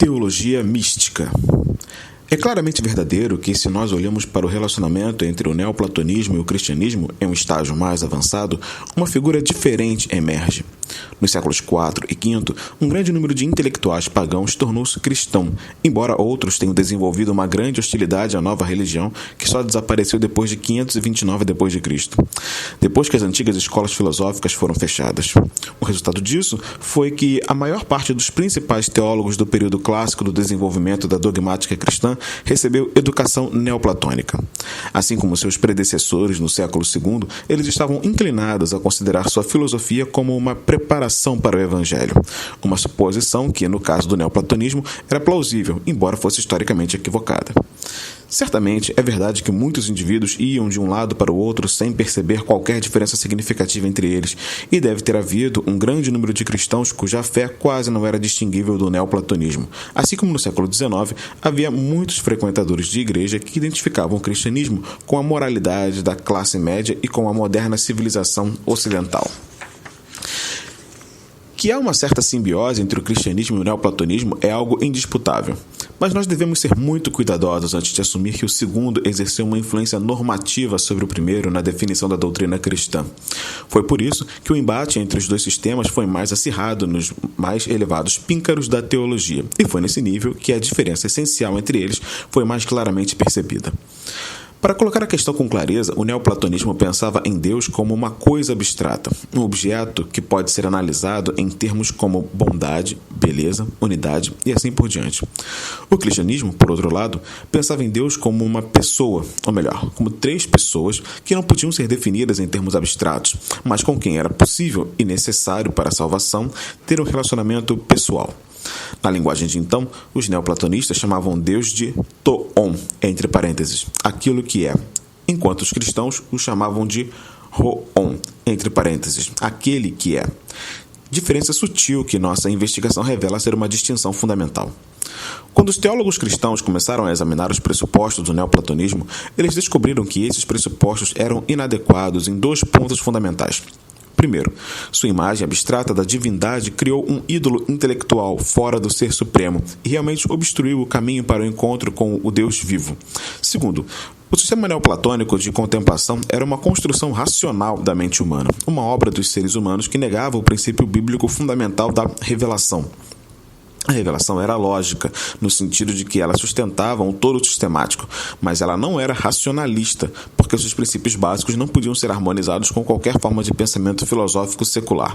Teologia mística. É claramente verdadeiro que, se nós olhamos para o relacionamento entre o neoplatonismo e o cristianismo em um estágio mais avançado, uma figura diferente emerge. Nos séculos IV e V, um grande número de intelectuais pagãos tornou-se cristão, embora outros tenham desenvolvido uma grande hostilidade à nova religião que só desapareceu depois de 529 d.C., depois que as antigas escolas filosóficas foram fechadas. O resultado disso foi que a maior parte dos principais teólogos do período clássico do desenvolvimento da dogmática cristã recebeu educação neoplatônica. Assim como seus predecessores no século II, eles estavam inclinados a considerar sua filosofia como uma preparação para o Evangelho, uma suposição que, no caso do neoplatonismo, era plausível, embora fosse historicamente equivocada. Certamente, é verdade que muitos indivíduos iam de um lado para o outro sem perceber qualquer diferença significativa entre eles, e deve ter havido um grande número de cristãos cuja fé quase não era distinguível do neoplatonismo. Assim como no século XIX, havia muitos frequentadores de igreja que identificavam o cristianismo com a moralidade da classe média e com a moderna civilização ocidental. Que há uma certa simbiose entre o cristianismo e o neoplatonismo é algo indisputável. Mas nós devemos ser muito cuidadosos antes de assumir que o segundo exerceu uma influência normativa sobre o primeiro na definição da doutrina cristã. Foi por isso que o embate entre os dois sistemas foi mais acirrado nos mais elevados píncaros da teologia, e foi nesse nível que a diferença essencial entre eles foi mais claramente percebida. Para colocar a questão com clareza, o neoplatonismo pensava em Deus como uma coisa abstrata, um objeto que pode ser analisado em termos como bondade, beleza, unidade e assim por diante. O cristianismo, por outro lado, pensava em Deus como uma pessoa, ou melhor, como três pessoas que não podiam ser definidas em termos abstratos, mas com quem era possível e necessário para a salvação ter um relacionamento pessoal. Na linguagem de então, os neoplatonistas chamavam Deus de Toon, entre parênteses, aquilo que é, enquanto os cristãos o chamavam de Hoon, entre parênteses, aquele que é. Diferença sutil que nossa investigação revela ser uma distinção fundamental. Quando os teólogos cristãos começaram a examinar os pressupostos do neoplatonismo, eles descobriram que esses pressupostos eram inadequados em dois pontos fundamentais. Primeiro, sua imagem abstrata da divindade criou um ídolo intelectual fora do ser supremo e realmente obstruiu o caminho para o encontro com o Deus vivo. Segundo, o sistema neoplatônico de contemplação era uma construção racional da mente humana, uma obra dos seres humanos que negava o princípio bíblico fundamental da revelação. A revelação era lógica, no sentido de que ela sustentava um todo sistemático, mas ela não era racionalista, porque seus princípios básicos não podiam ser harmonizados com qualquer forma de pensamento filosófico secular.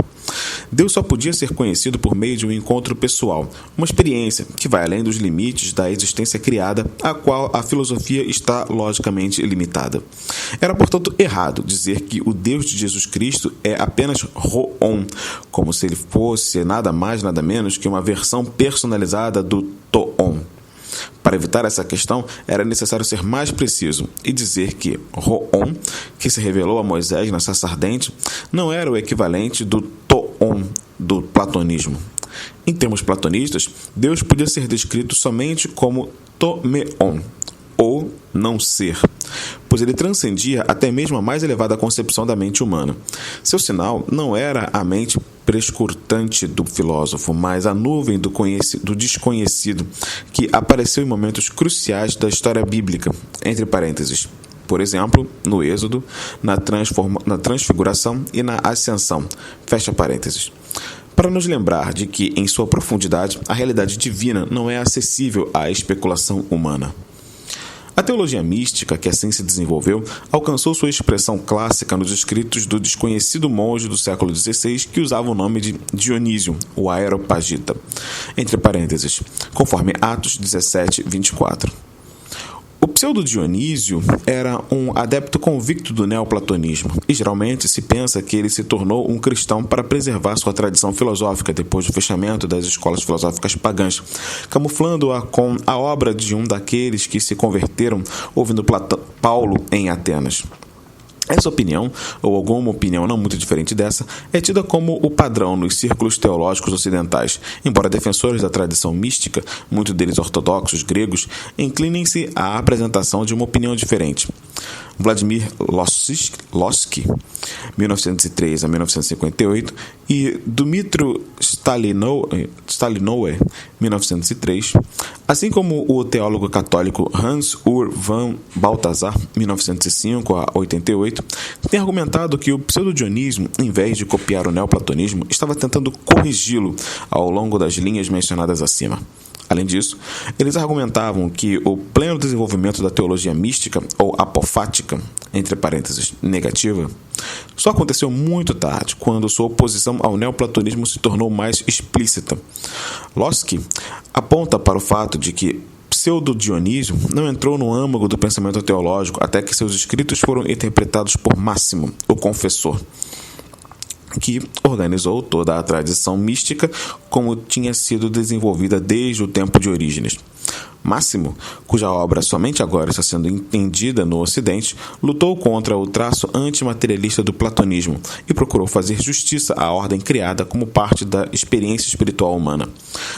Deus só podia ser conhecido por meio de um encontro pessoal, uma experiência que vai além dos limites da existência criada, a qual a filosofia está logicamente limitada. Era, portanto, errado dizer que o Deus de Jesus Cristo é apenas Hoon, como se ele fosse nada mais nada menos que uma versão personalizada do Toon. Para evitar essa questão, era necessário ser mais preciso e dizer que Hoon, que se revelou a Moisés na sarça ardente, não era o equivalente do Toon do platonismo. Em termos platonistas, Deus podia ser descrito somente como Tomeon, ou não ser, pois ele transcendia até mesmo a mais elevada concepção da mente humana. Seu sinal não era a mente prescrutante do filósofo, mas a nuvem do desconhecido, que apareceu em momentos cruciais da história bíblica, entre parênteses. Por exemplo, no Êxodo, na Transfiguração e na Ascensão, fecha parênteses. Para nos lembrar de que, em sua profundidade, a realidade divina não é acessível à especulação humana. A teologia mística, que assim se desenvolveu, alcançou sua expressão clássica nos escritos do desconhecido monge do século XVI que usava o nome de Dionísio, o Areopagita, entre parênteses, conforme Atos 17, 24. O pseudo-Dionísio era um adepto convicto do neoplatonismo, e geralmente se pensa que ele se tornou um cristão para preservar sua tradição filosófica depois do fechamento das escolas filosóficas pagãs, camuflando-a com a obra de um daqueles que se converteram ouvindo Paulo em Atenas. Essa opinião, ou alguma opinião não muito diferente dessa, é tida como o padrão nos círculos teológicos ocidentais, embora defensores da tradição mística, muitos deles ortodoxos gregos, inclinem-se à apresentação de uma opinião diferente. Vladimir Lossky, 1903 a 1958, e Dmytro Stalinoe, 1903, assim como o teólogo católico Hans Ur van Balthasar, 1905 a 88, tem argumentado que o pseudo-dionismo, em vez de copiar o neoplatonismo, estava tentando corrigi-lo ao longo das linhas mencionadas acima. Além disso, eles argumentavam que o pleno desenvolvimento da teologia mística, ou apofática, entre parênteses, negativa, só aconteceu muito tarde, quando sua oposição ao neoplatonismo se tornou mais explícita. Lossky aponta para o fato de que pseudo-Dionísio não entrou no âmago do pensamento teológico até que seus escritos foram interpretados por Máximo, o confessor, que organizou toda a tradição mística como tinha sido desenvolvida desde o tempo de Orígenes. Máximo, cuja obra somente agora está sendo entendida no Ocidente, lutou contra o traço antimaterialista do platonismo e procurou fazer justiça à ordem criada como parte da experiência espiritual humana.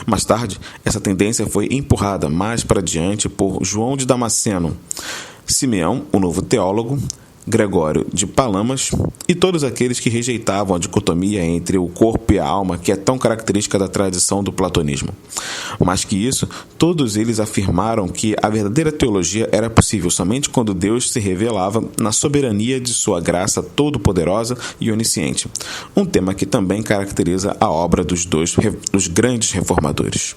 Mais tarde, essa tendência foi empurrada mais para diante por João de Damasceno, Simeão, o novo teólogo, Gregório de Palamas e todos aqueles que rejeitavam a dicotomia entre o corpo e a alma que é tão característica da tradição do platonismo. Mais que isso, todos eles afirmaram que a verdadeira teologia era possível somente quando Deus se revelava na soberania de sua graça todo-poderosa e onisciente, um tema que também caracteriza a obra dos grandes reformadores.